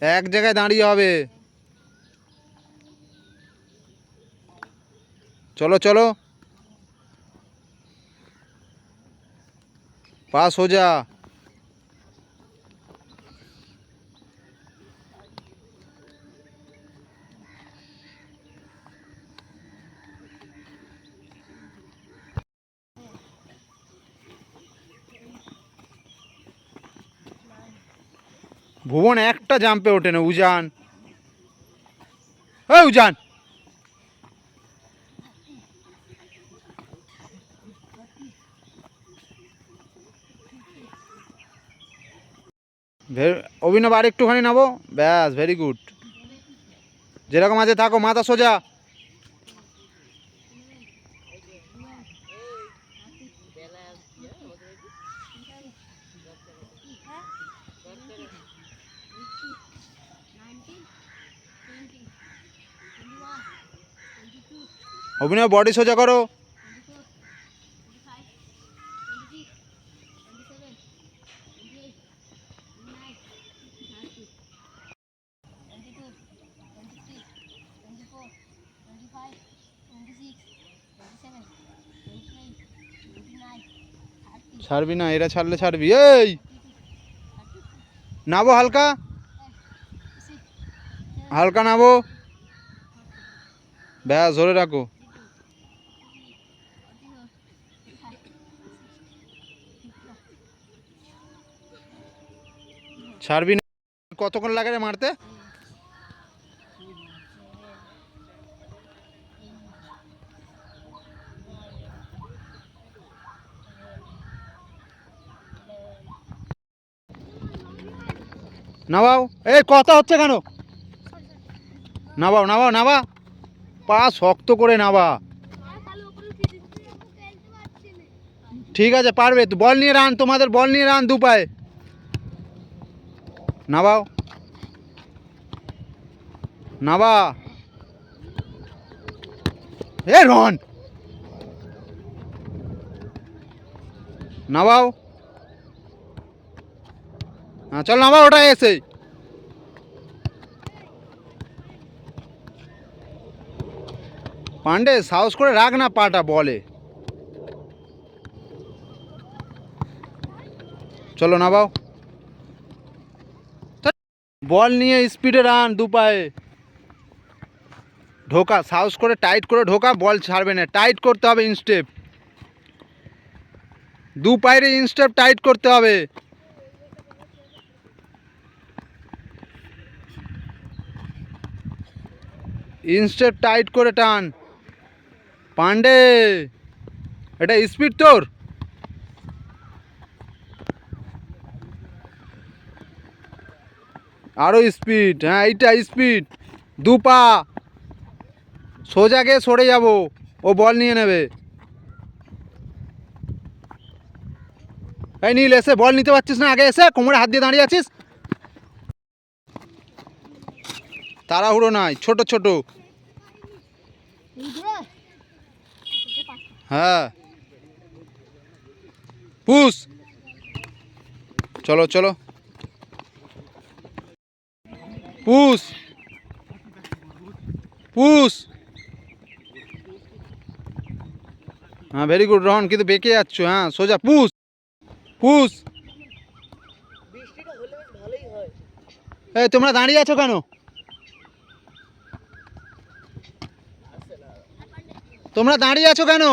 এক জায়গায় দাঁড়িয়ে হবে। চলো চলো, পা সোজা। ভুবন একটা জাম্পে ওঠে না। উজান, ওই উজান, অভিনব আর একটুখানি নাবো, ব্যাস, ভেরি গুড। যেরকম আছে থাকো, মাথা সোজা। অভিনব বডি সোজা করো। ছাড়বি না, এরা ছাড়লে ছাড়বি। এই নাবো, হালকা হালকা নাবো, ব্যাস, ধরে রাখো। ছাড়বি না। কতক্ষণ লাগে রে মারতে? নাবাও, এই কথা হচ্ছে কেন? নাবাও নাবাও নাবা, পা শক্ত করে নাবা। ঠিক আছে, পারবে তো। বল নিয়ে রান, তোমাদের বল নিয়ে রান দু পায়ে। নাবাও, নাবা, এ রন, নাবাও। হ্যাঁ চল নাবা, ওটা এসে। পান্ডে সাহস করে রাখ না পাটা বলে। চলো নাবাও। বল নিয়ে স্পিডে রান দু পায়ে। ঢোকা, সাহস করে টাইট করে ঢোকা, বল ছাড়বে না, টাইট করতে হবে ইনস্টেপ। দু পায়ের ইনস্টেপ টাইট করতে হবে। ইনস্টেপ টাইট করে টান। পান্ডে, এটা স্পিড তোর। আরও স্পিড, হ্যাঁ এইটা স্পিড। দু পা সোজা গিয়ে সরে যাব, ও বল নিয়ে নেবে। এই নীল, এসে বল নিতে পারছিস না? আগে এসে কোমরে হাত দিয়ে দাঁড়িয়ে আছিস। তাড়াহুড়ো নাই, ছোট ছোট। হ্যাঁ, পুশ। চলো চলো, পুশ পুশ। হ্যাঁ ভেরি গুড রহন, কিন্তু বেঁকে যাচ্ছ। হ্যাঁ সোজা, পুশ পুশ। এই তোমরা দাঁড়িয়ে আছো কেন? তোমরা দাঁড়িয়ে আছো কেন?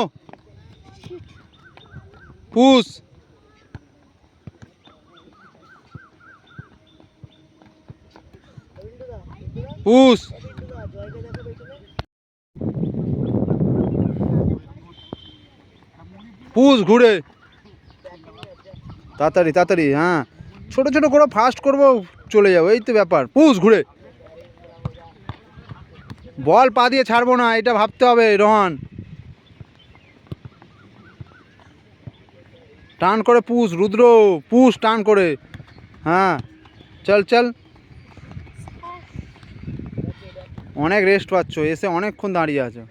Push push. পুশ ঘুরে, তাড়াতাড়ি তাড়াতাড়ি। হ্যাঁ, ছোটো ছোটো করো, ফাস্ট করবো, চলে যাবো, এই তো ব্যাপার। পুশ ঘুরে। বল পা দিয়ে ছাড়বো না, এটা ভাবতে হবে রোহন। টান করে পুশ, রুদ্র পুশ, টান করে। হ্যাঁ চল চল। অনেক রেস্ট পাচ্ছ, এসে অনেকক্ষণ দাঁড়িয়ে আছো।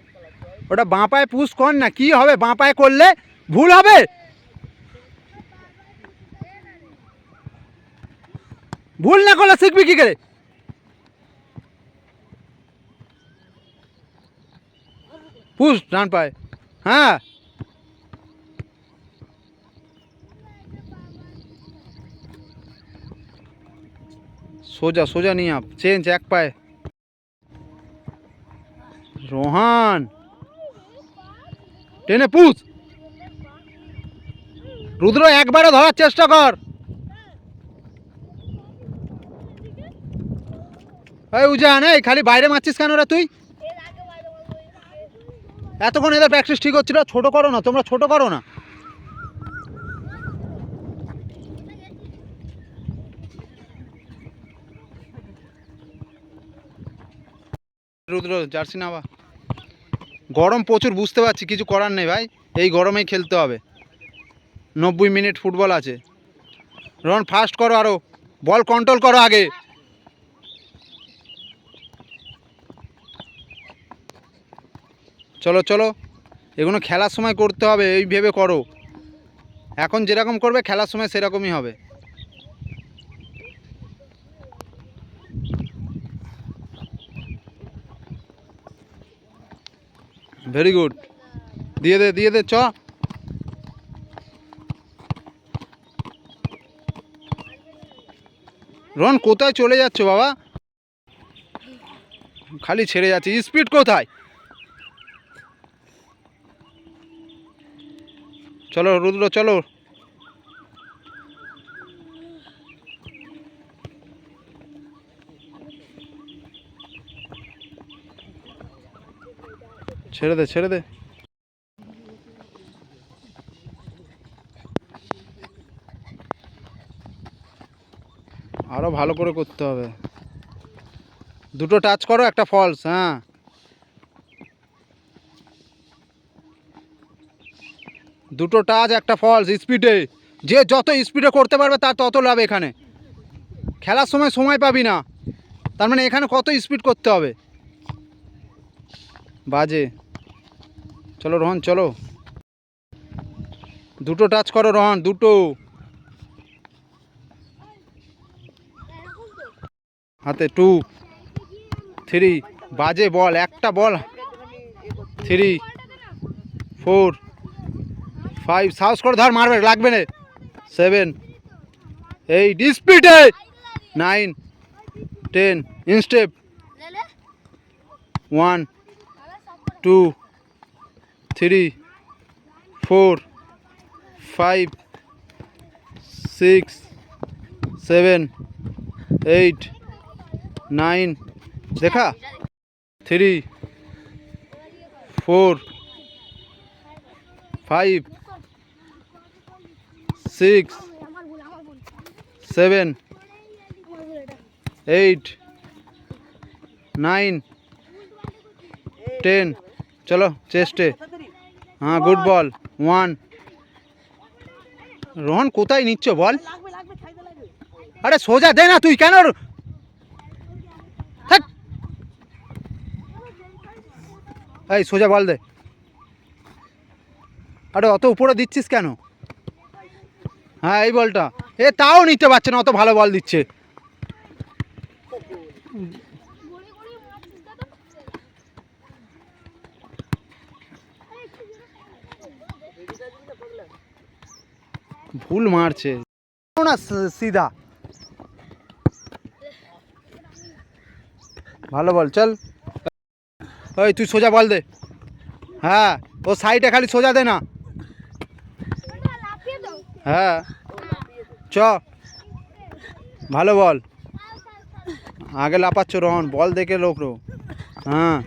ওটা বাঁ পায়ে পুশ কর না, কি হবে বাঁ পায়ে করলে? ভুল হবে। ভুল না করলে শিখবি কি করে? পুশ ডান পায়ে, হ্যাঁ সোজা সোজা নিয়ে আপ, চেঞ্জ এক পায়ে। রোহান টেনে পুশ। রুদ্র একবারে ধরার চেষ্টা কর। এই উজান, এই খালি বাইরে মারছিস কেন রে তুই? এতক্ষণ এদের প্র্যাকটিস ঠিক হচ্ছিল, ছোট করো না তোমরা, ছোট করো না। রুদ্র জার্সি নাবা। গরম প্রচুর বুঝতে পারছি, কিছু করার নেই ভাই, এই গরমেই খেলতে হবে। 90 মিনিট ফুটবল আছে। রন ফাস্ট করো, আরো বল কন্ট্রোল করো আগে। চলো চলো, এগুলো খেলার সময় করতে হবে, এই ভেবে করো। এখন যেরকম করবে খেলার সময় সেরকমই হবে। ভেরি গুড, দিয়ে দে দিয়ে দে, চ। রন কোথায় চলে যাচ্ছ বাবা? খালি ছেড়ে যাচ্ছে, স্পিড কোথায়? চলো রুদ্র চলো। ছেড়ে দে ছেড়ে দে। আরো ভালো করে করতে হবে। দুটো টাচ করো, একটা ফলস, হ্যাঁ দুটো টাচ একটা ফলস স্পিডে। যে যত স্পিডে করতে পারবে তার তত লাভ। এখানে খেলার সময় সময় পাবি না, তার মানে এখানে কত স্পিড করতে হবে। বাজে। চলো রোহন চলো, দুটো টাচ করো রোহন, দুটো। হাতে 2 3, বাজে বল, একটা বল। 3 4 5, সাহস করে ধর, মারবে লাগবে না। 7 8, স্পিডে। 9 10, ইনস্টেপ। 1 2 3 4 5 6 7 8 9, দেখা 3 4 5 6 7 8 9 10, চলো চেস্টে, হ্যাঁ গুড বল। 1। রোহন কোথায় নিচ্ছ বল? আরে সোজা দে না, তুই কেন? এই সোজা বল দে। আরে অত উপরে দিচ্ছিস কেন? হ্যাঁ এই বলটা, এ তাও নিতে পারছে না, অত ভালো বল দিচ্ছে। ভুল মারছে না, সিধা ভালো বল, চল। ওই তুই সোজা বল দে, হ্যাঁ ও সাইডে খালি সোজা দে না। হ্যাঁ চ, ভালো বল। আগে লাপাচ্ছ রোহন, বল দেখে লোক রো, হ্যাঁ